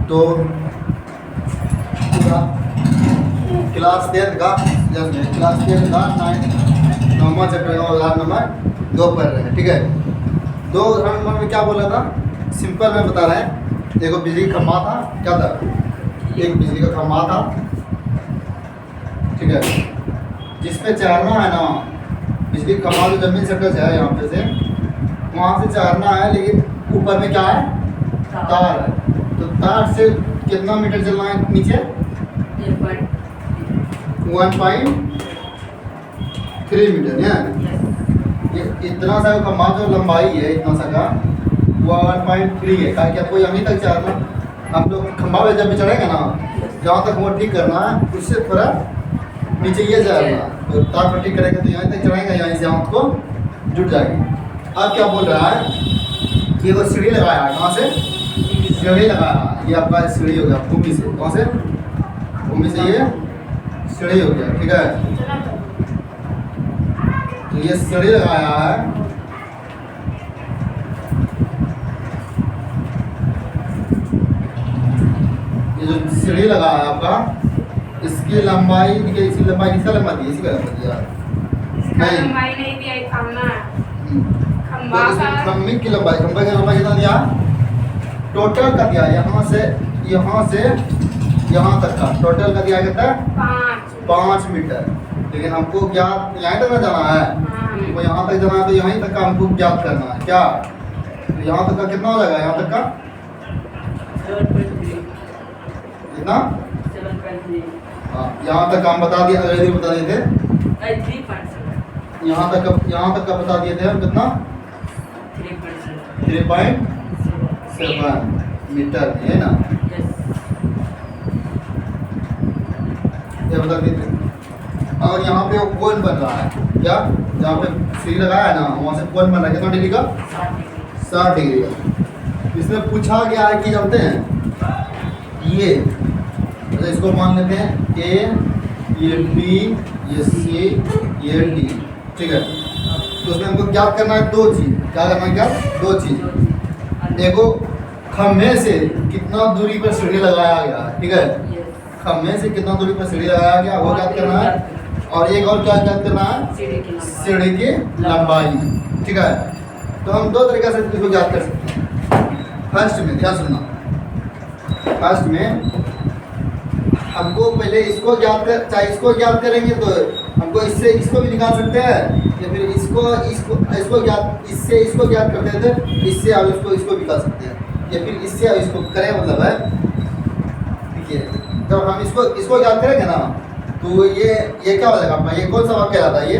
तो पूरा क्लास 10 का क्लास 10 का 9वां चैप्टर का उदाहरण नंबर 2 पढ़ रहे हैं। ठीक है, 2 उदाहरण नंबर में क्या बोला था, सिंपल में बता रहे हैं। देखो बिजली का खंभा था, क्या था, एक बिजली का खंभा था। ठीक है, जिसपे चढ़ना है ना, बिजली का खंभा जो जमीन से टच है यहाँ पे से, वहाँ से चढ़ना है, लेकिन ऊपर में क्या है, तार है। तो तार से कितना मीटर चलना है नीचे, 1.3 मीटर है। ये इतना सा खंभा जो लंबाई है, इतना सा का वो 1.3 है। क्या आपको यहीं तक चढ़ना, हम लोग खंभा पे जब भी चढ़ेंगे ना, जहाँ तक वो ठीक करना है, उससे थोड़ा नीचे ये चढ़ना। तो तार पर ठीक करेंगे तो यहीं तक चढ़ेंगे, यहीं से हाथ को जुट जाएगी। अब क्या बोल रहा है कि वो सीढ़ी लगाया है, कहाँ से, सीढ़ी लगाया। ये आपका सीढ़ी हो गया भूमि से, कहाँ से, भूमि से ये सीढ़ी हो गया। ठीक है, तो ये सीढ़ी लगाया है। ये जो सीढ़ी लगाया है आपका, इसकी लंबाई देखिए, इसकी लंबाई किसका लंबाई दी, इसी का लंबाई दिया नहीं, लंबाई नहीं दिया, खंभा खंभे की लंबाई, खंभे की लंबाई कितना दिया, टोटल का दिया, यहाँ से यहाँ तक का टोटल का दिया कितना, 5 मीटर। लेकिन हमको ज्ञात यहाँ तक ना जाना है, वो यहाँ तक जाना है, तो यहीं तक का हमको ज्ञात करना है। क्या, तो यहाँ तक का कितना हो जाएगा, यहाँ तक का कितना, हाँ यहाँ तक का हम बता दिया, अगले दिन बता दिए थे। यहाँ तक का बता दिए थे हम, कितना, 3.7 मीटर है ना, ये बता दिए थे। और यहाँ पे वो कोन बन रहा है, क्या, जहाँ पे सीढ़ी लगाया है ना, वहाँ से कोन बन रहा है, कितना डिग्री का, 60 डिग्री का। इसमें पूछा गया है कि जानते हैं ये, तो इसको मान लेते हैं ए, ये बी, ये सी, ये डी। ठीक है, तो उसमें हमको ज्ञात करना है 2 चीज़। क्या करना है, क्या, 2 चीज़। देखो खम्भे से कितना दूरी पर सीढ़ी लगाया गया है। ठीक है, खम्भे से कितना दूरी पर सीढ़ी लगाया गया वो ज्ञात करना है। और एक और क्या ज्ञात करना है, सीढ़ी की लंबाई। ठीक है, तो हम 2 तरीके से इसको ज्ञात कर सकते हैं। फर्स्ट में ध्यान सुनना, फर्स्ट में हमको पहले इसको ज्ञात कर, चाहे इसको ज्ञात करेंगे तो हमको इससे इसको भी निकाल सकते हैं, या फिर इसको ज्ञात, इससे इसको ज्ञात करते थे, इससे आप इसको निकाल सकते हैं, या फिर इससे आप इसको करें, मतलब है। ठीक है, जब हम इसको ज्ञात करेंगे ना, तो ये क्या हो जाएगा अपना, ये कौन सा वाक्य कहलाता है, ये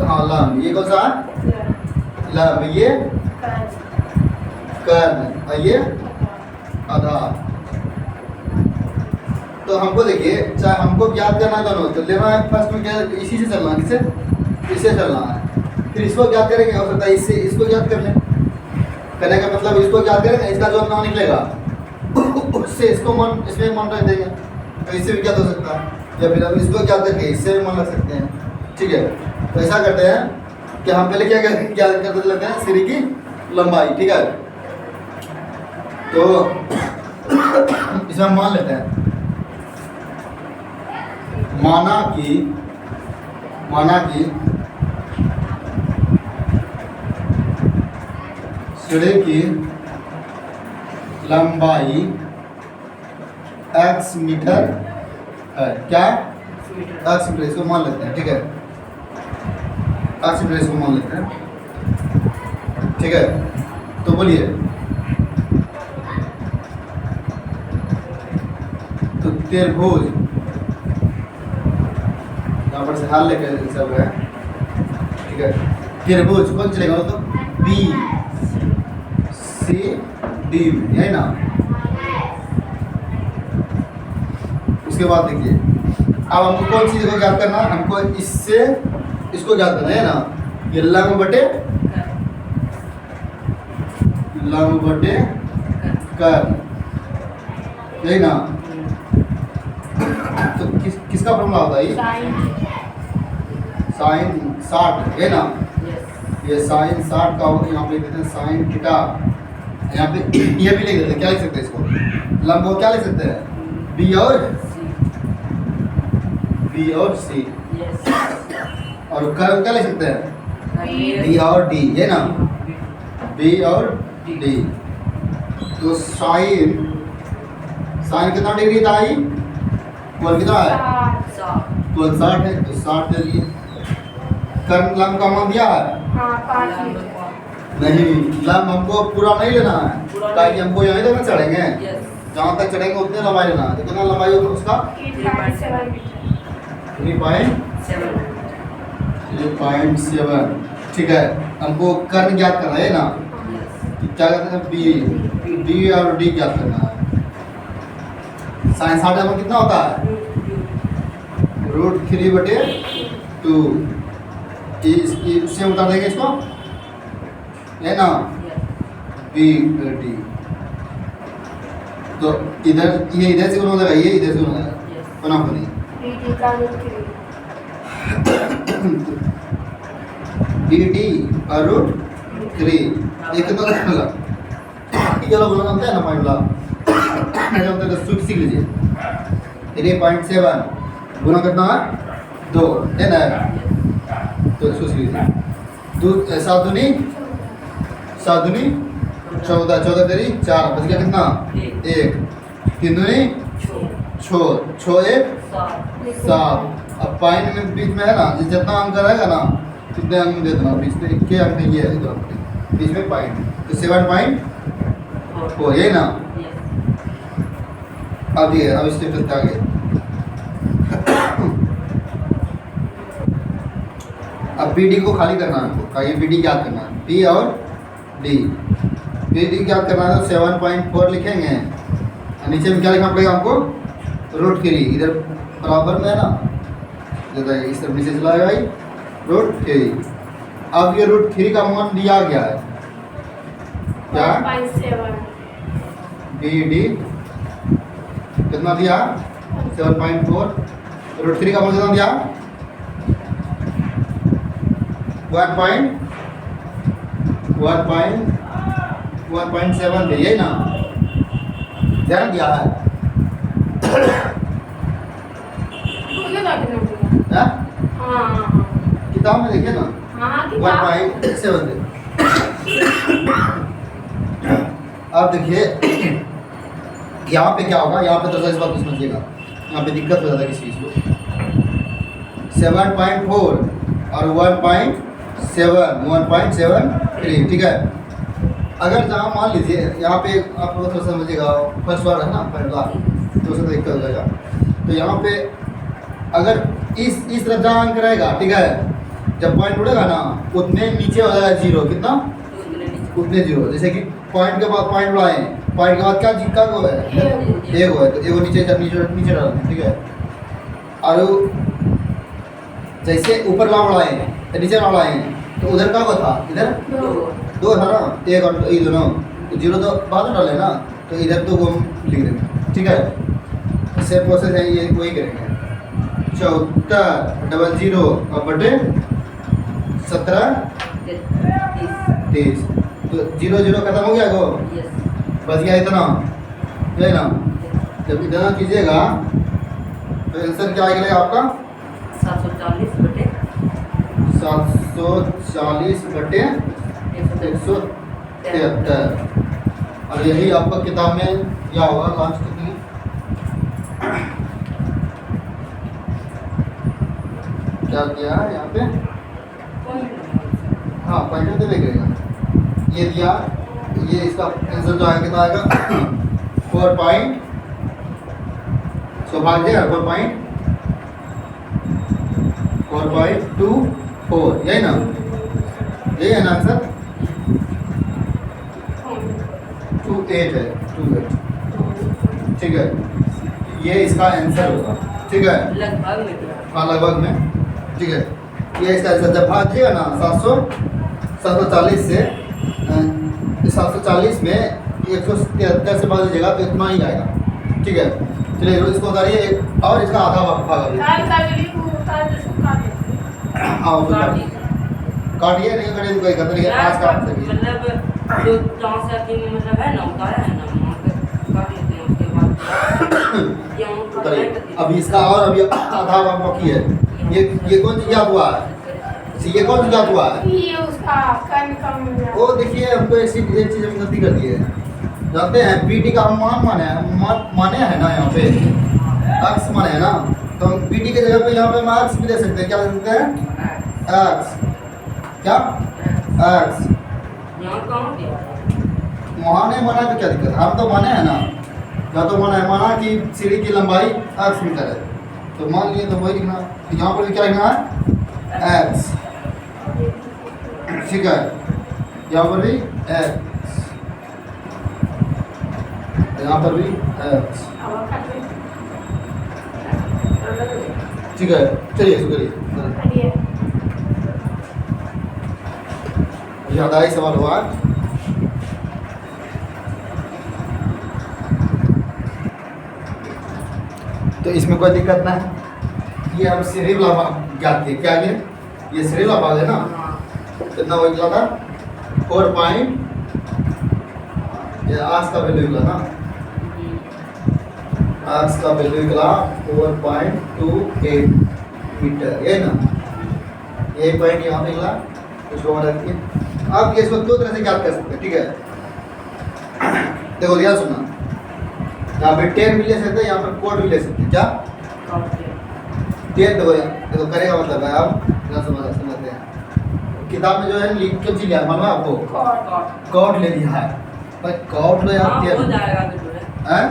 हाँ लम, ये कौन सा, लम, ये कर्ण, और ये आधार। तो हमको देखिए, चाहे हमको ज्ञात करना दोनों, तो लेना है फर्स्ट में क्या, इसी से चलना है, किससे, इससे चलना है। फिर इसको ज्ञात करेंगे, हो सकता है इससे इसको ज्ञात कर लें। करने का मतलब इसको ज्ञात करेंगे, इसका जो नाम निकलेगा उससे इसमें मान रख देंगे, तो इससे भी ज्ञात हो सकता है। या फिर हम इसको ज्ञात करके इससे भी मान रख सकते हैं। ठीक है, तो ऐसा करते हैं कि हम पहले क्या करते लगते हैं, सीढ़ी की लंबाई। ठीक है, तो इसमें हम मान लेते हैं, माना कि सीढ़ी की लंबाई x मीटर है। क्या, x मीटर, इसको मान लेते हैं। ठीक है, x मीटर इसको मान लेते हैं। ठीक है, तो बोलिए, तो त्रिभुज, यहाँ पर से हाल लेकर सब है। ठीक है, त्रिभुज कौन चलेगा, तो बी सी डी, है ना। उसके बाद देखिए, अब हमको कौन सी जगह ज्ञात करना, हमको इससे इसको ज्ञात करना है ना, ये लंब बटे कर्ण, यही ना। तो किसका फॉर्मूला होता है, ये साइन 60 है ना, ये साइन 60 का यहाँ पे लिख देते हैं साइन थीटा यहाँ पे ये भी लिख देते हैं, क्या लिख सकते हैं इसको, लंबवत क्या लिख सकते हैं, बी और सी, और कर्व क्या लिख सकते हैं, डी और डी, ये ना, बी और डी। तो साइन कितना डिग्री था, आई कोण कितना है, कोण 60 है, तो 60 दे दिए। कर्व लंब का मान दिया है, हाँ 5 मीटर। नहीं, लंब हमको पूरा नहीं लेना है, ताकि हमको यहीं तक चढ़ेंगे, जहाँ तक चढ़ेंगे उतने लंबाई लेना है। तो कितना लंबाई होगा उसका, 3.7 मीटर। 3.7, ठीक है। हमको कर्ण ज्ञात करना है ना, कि क्या कहते हैं, बी और डी ज्ञात करना है। साइन 60 में कितना होता है, √3/2, इससे उतार देंगे इसको, है ना, बी डी। तो इधर ये इधर से गुना हो जाएगा, ये इधर से गुना हो जाएगा, बना बनी डी का √3, डी और √3 ये कितना लगेगा, ये लोग बोलना होता है ना पॉइंट ला, नहीं होता तो सूत्र सीख लीजिए। 3.7 गुना कितना है, 2 है ना, तो इसको सीख लीजिए। 7 दूनी 14, 14 तेरी 4, बच गया कितना, 1, 3 दूनी 6, 1 7। अब पॉइंट में बीच में है ना, जितना अंक रहेगा ना, कितने अंक दे देना, बीच में क्या अंक ये है, इधर बीच में पॉइंट, तो 7.4, ये ना। अब ये अब स्टेप चलते आगे। अब बी डी को खाली करना है हमको, ये बी डी क्या करना है, बी और डी, बी डी क्या करना है, तो 7.4 लिखेंगे, नीचे में क्या लिखना पड़ेगा हमको, √3, इधर बराबर में है ना, इस तरफ नीचे चला भाई, √3। अब ये √3 का मान दिया गया है क्या, 1.7, बी डी कितना दिया, 7.4, √3 का मान कितना दिया, 1.7 यही ना, ध्यान दिया है, किताब में देखिए ना, 1.7 दे। अब देखिए यहाँ पे क्या होगा, यहाँ पे तो इस बात को समझिएगा, यहाँ पे दिक्कत हो जाता है किसी चीज़ को। 7.4 और 1.73, ठीक है। अगर जहाँ मान लीजिए यहाँ पे आप लोग थोड़ा समझिएगा, फर्स्ट वाला है ना, पहला तो उसमें दिक्कत हो जाएगा। तो यहाँ पे अगर इस तरफ जहाँ अंक रहेगा, ठीक है, जब पॉइंट उड़ेगा ना, उतने नीचे हो जाएगा 0, कितना, उतने 0। जैसे कि पॉइंट के बाद पॉइंट उड़ाएं, पॉइंट के बाद क्या जिक्का को है, एक हो है, तो एगो नीचे नीचे डालते, ठीक है। और जैसे ऊपर ना उड़ाएं तो नीचे ना उड़ाएं, तो उधर क्या था, इधर 2 था ना, 1 और 2 दोनों, तो 0 तो बाद में डाले ना, तो इधर 2 को हम लिख देंगे, ठीक है। सेम प्रोसेस है, ये वही करेंगे। 74 00 और बटे 17 30, तो 0 0 खत्म हो गया गो, बच गया इतना, है ना। जब इतना कीजिएगा तो आंसर क्या आएगा आपका, 740 बटे 173। और यही आपका किताब में क्या होगा, लास्ट कितनी, क्या किया है यहाँ पे, हाँ पॉइंट तो देखेगा, ये दिया, ये इसका आंसर जो आएगा कितना आएगा, 4. सौभाग्य 4.24, यही ना, यही है ना आंसर, 28 है, 28, ठीक है। ये इसका आंसर होगा, ठीक है, लगभग में, हाँ लगभग में, ठीक है। ये इसका आंसर जब भागिएगा ना 740 से, 740 में 173 से भाग दीजिएगा तो इतना ही आएगा, ठीक है। चलिए इसको उतारिए, और इसका आधा भाग अभी, हाँ काटिए, नहीं काटिए तो कोई खतरे, आज काट सकिए, मतलब तो जहाँ से अभी मतलब है ना उतारा है ना वहाँ पे कर लेते हैं उसके बाद यहाँ पर उतारिए। नहीं अब इसका और अभी आधा भाग बाकी है। ये कौन सी याद हुआ है? ये कौन सी याद हुआ है? ये उसका कर्ण का मिला। वो देखिए हमको ऐसी एक चीज हम गलती कर दी है। जानते हैं पीटी का हम मान माने है ना यहाँ पे एक्स माने है ना, तो हम पीटी की जगह पे यहाँ पे हम एक्स भी दे सकते हैं। क्या दे सकते हैं? एक्स। क्या? एक्स। यहाँ कहाँ दिया वहाँ नहीं माना तो क्या दिक्कत है? हम तो माने हैं ना, या तो माना कि सीढ़ी की लंबाई एक्स मीटर है, तो मान लिए तो वही लिखना। तो यहाँ पर भी क्या लिखना है? एक्स। ठीक है, यहाँ पर भी एक्स, यहाँ पर भी एक्स। अब कर ले। ठीक है, चलिए शुरू करिए। करिए। ये अदाई सवाल हुआ। तो इसमें कोई दिक्कत ना है। ये हम सीढ़ी वाला ज्ञात किए। क्या ये सीढ़ी वाला भाग है ना, कितना वो निकला था? 4 पॉइंट, ये आज का वैल्यू निकला ना, आज का वैल्यू निकला 4.28 मीटर, ये ना, ये पॉइंट यहाँ पे निकला। उसको वहाँ रखिए। अब ये इसको दो तरह से ज्ञात कर सकते हैं। ठीक है, देखो ध्यान सुनना, यहाँ पे 10 भी ले सकते हैं, यहाँ पर कोड भी ले सकते हैं। क्या 10? देखो करेगा मतलब है, आप समझते हैं। किताब में जो है लिख के लिया मालूम है आपको, कोड ले लिया है, पर कोड लो यहाँ हो जाएगा तो है।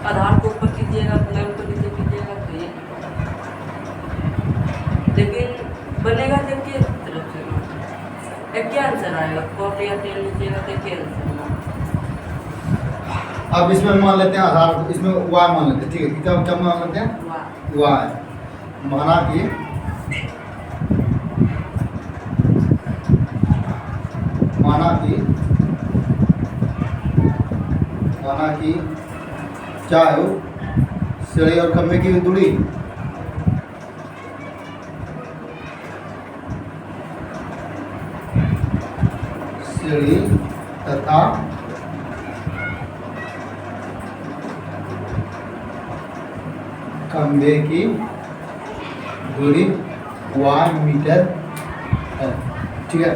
आधार को ऊपर कीजिएगा नाम को नीचे कीजिएगा तो ये लेकिन बनेगा जब के तरफ से ना एक क्या आंसर आएगा? कॉट या 10 लीजिएगा तो क्या आंसर? अब इसमें मान लेते हैं आधार, इसमें y मान लेते हैं। ठीक है, क्या मान लेते हैं? y। माना कि क्या है वो? सीढ़ी और खंभे की दूरी सीढ़ी तथा खंभे की दूरी 1 मीटर है। ठीक है,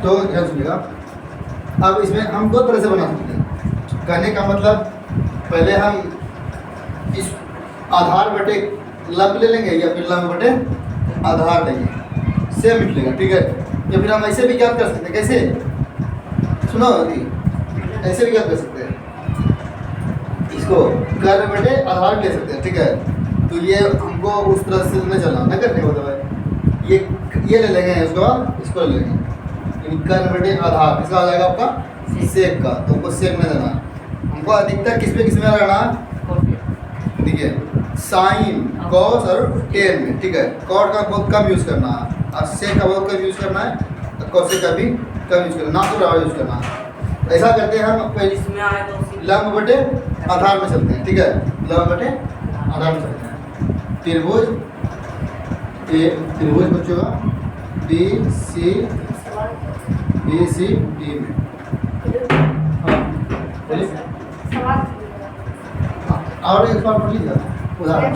तो ध्यान सुनिएगा। अब इसमें हम दो तरह से बना सकते हैं। कहने का मतलब, पहले हम इस आधार बटे लंब ले लेंगे या फिर लंब बटे आधार लेंगे, सेम निकलेगा। ठीक है, या फिर हम ऐसे भी ज्ञात कर सकते हैं। कैसे? सुनो, ऐसे भी ज्ञात कर सकते हैं। इसको कर्व बटे आधार ले सकते हैं। ठीक है, तो ये हमको उस तरह से नहीं चलना, नहीं करने होता है। ये ले लेंगे, उसके बाद इसको ले लेंगे, यानी कर्व बटे आधार। किसका आ जाएगा? आपका सेक का। तो हमको सेक में देना, हमको अधिकतर किस में रहना है? देखिए, साइन, कॉस और टेन में। ठीक है, कॉट का बहुत कम यूज़ करना है और सेक का बहुत कम यूज़ करना है, और कॉसेक का भी कम यूज़ करना, ना तो ज़्यादा यूज़ करना है। ऐसा करते हैं हम, पहले इसमें आए तो लंब बटे आधार में चलते हैं। ठीक है, लंब बटे आधार में चलते हैं। त्रिभुज त्रिभुज बच्चों का बी सी डी में। हाँ बोलिए। और एक बार पढ़ लीजिए उदाहरण।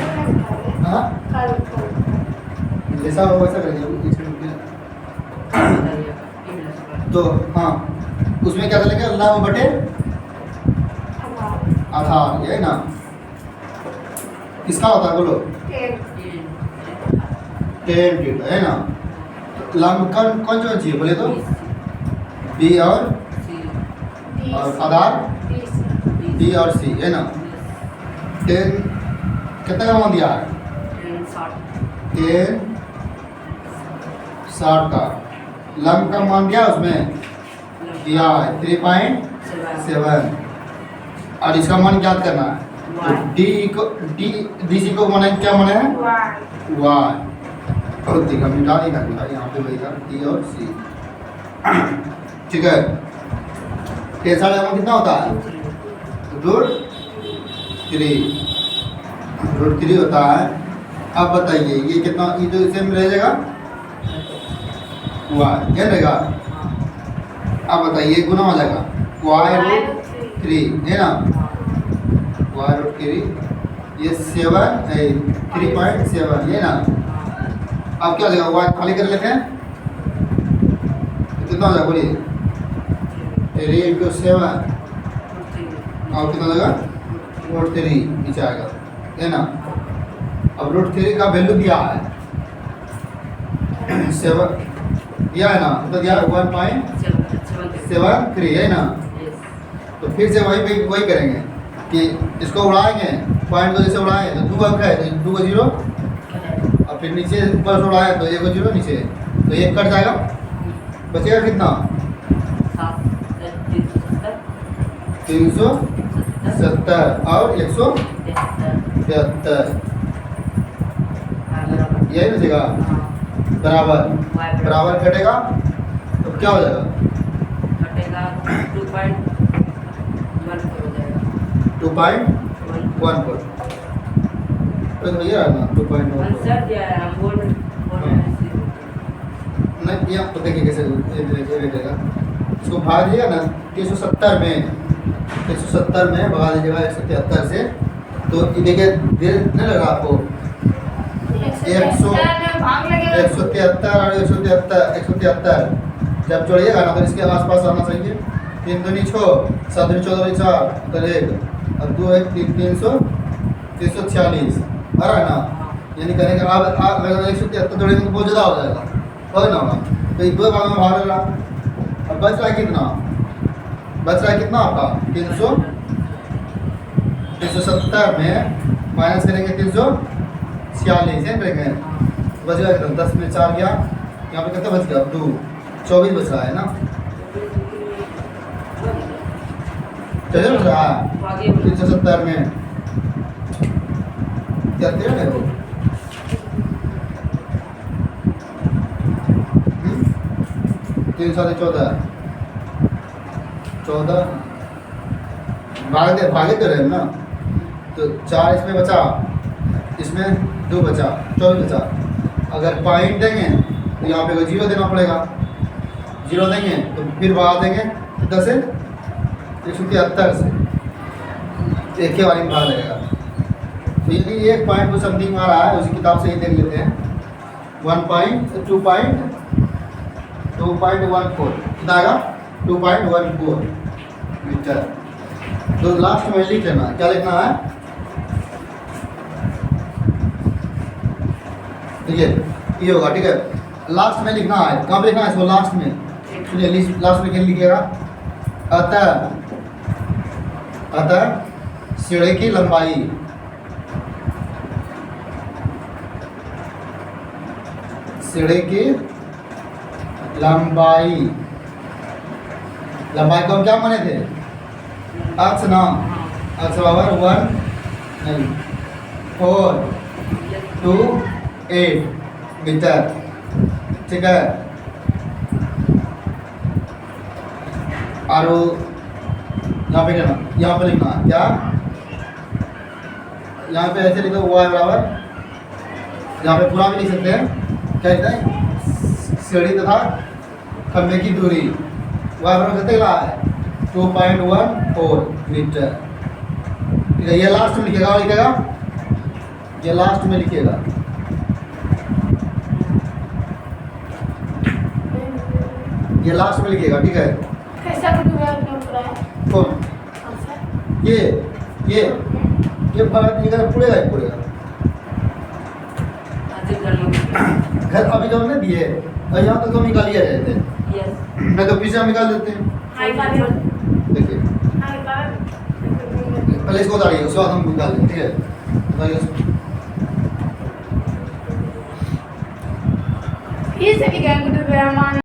हाँ, जैसा हो वैसा करेंगे। तो हाँ, उसमें क्या चलेगा? लंब बटे आधार, यही ना। किसका होता है बोलो? 10 मीटर है ना। लंब कौन सा चाहिए बोले तो? बी और आधार डी और सी, है ना। 10 कितना का मान दिया है? 10 60 का। लंब का मान दिया उसमें दिया है 3.7, और इसका मान ज्ञात करना है। तो डी सी को माने क्या माने है? वाई। और देखा मिटा देगा यहाँ पे बनेगा डी और सी। ठीक है, 10 का कितना होता है? √3 होता है। अब बताइए ये कितना, ये तो इसे में रह जाएगा वाई, क्या रहेगा? अब बताइए गुना हो जाएगा वाई रूट 3 है ना, वाई रूट 3 ये 3.7 ये ना। अब क्या हो जाएगा वाई खाली कर लेते हैं, कितना हो जाएगा बोलिए 3 इंटू 7 और कितना हो जाएगा रूट 3 नीचे आएगा है ना। अब रूट 3 का वैल्यू दिया है 7 दिया है ना, तो दिया 1.73 है ना। तो फिर से वही करेंगे कि इसको उड़ाएंगे, पॉइंट को जैसे उड़ाएंगे तो 2 है तो 2 को 0 और फिर नीचे ऊपर से उड़ाए तो 1 को 0 नीचे, तो 1 कट जाएगा, बचेगा कितना 370 और 173 यही बचेगा बराबर बराबर कटेगा तो क्या हो जाएगा 2.14 तो भैया ना 2.14 नहीं ये आपको देखिए कैसे देगा, इसको भाग दिएगा ना 370 में भगा दीजिएगा 173 से, तो ये देखिए देर नहीं लग रहा आपको 173 और 173 जब जोड़िएगा ना तो इसके आसपास आना चाहिए। 3 दूनी 6 7 दूनी 14 4 उधर 1 और 2 1 346 आ रहा है ना। यानी कहने का आप अगर 173 जोड़ेंगे तो बहुत ज़्यादा हो जाएगा, हो ना होगा, तो ये 2 भाग में भाग रहा। अब बच रहा है कितना आपका 370 में माइनस करेंगे 346 है करेंगे, बच गया कितना 10 में 4 गया, यहाँ पे कितना बच गया 2 24 बच रहा है ना, चलिए बच रहा है 370 में क्या तेरह है वो 3 7 14 भागे तो रहे ना, तो 4 इसमें बचा, इसमें 2 बचा 24 बचा। अगर पॉइंट देंगे तो यहाँ पे 0 देना पड़ेगा, 0 देंगे तो फिर भाग देंगे 10 से 173 से एक ही वाली में भाग लगेगा। तो यदि 1 पॉइंट को समथिंग आ रहा है उसी किताब से ही देख लेते हैं 2.14 कितना आएगा 2.14 मीटर। तो लास्ट में लिख लेना, क्या लिखना है ठीक है ये होगा ठीक है, लास्ट में लिखना है, कहाँ पे लिखना है इसको लास्ट में, सुनिए लास्ट में क्या लिखिएगा अतः सीढ़ी की लंबाई को हम क्या माने थे अक्ष ना, अक्ष बराबर 428 मीटर ठीक है। और यहाँ पे लिखना, यहाँ पे लिखना क्या, यहाँ पे ऐसे लिखो y बराबर, यहाँ पे पूरा भी लिख सकते हैं, क्या लिखते हैं सीढ़ी तथा खंभे की दूरी y बराबर कितने का है 2.14 मीटर ठीक है। ये लास्ट में लिखेगा और लिखेगा ये लास्ट में लिखिएगा ये लास्ट में लिखिएगा ठीक है। कैसा कौन ये भारत इधर पूरेगा ही पूरेगा घर अभी तो हमने दिए और यहाँ तक तो निकालिए रहे थे, मैं तो पीछे हम निकाल देते हैं। देखिए पहले इसको उतारिए उसके बाद हम निकाल देंगे ठीक है। ये से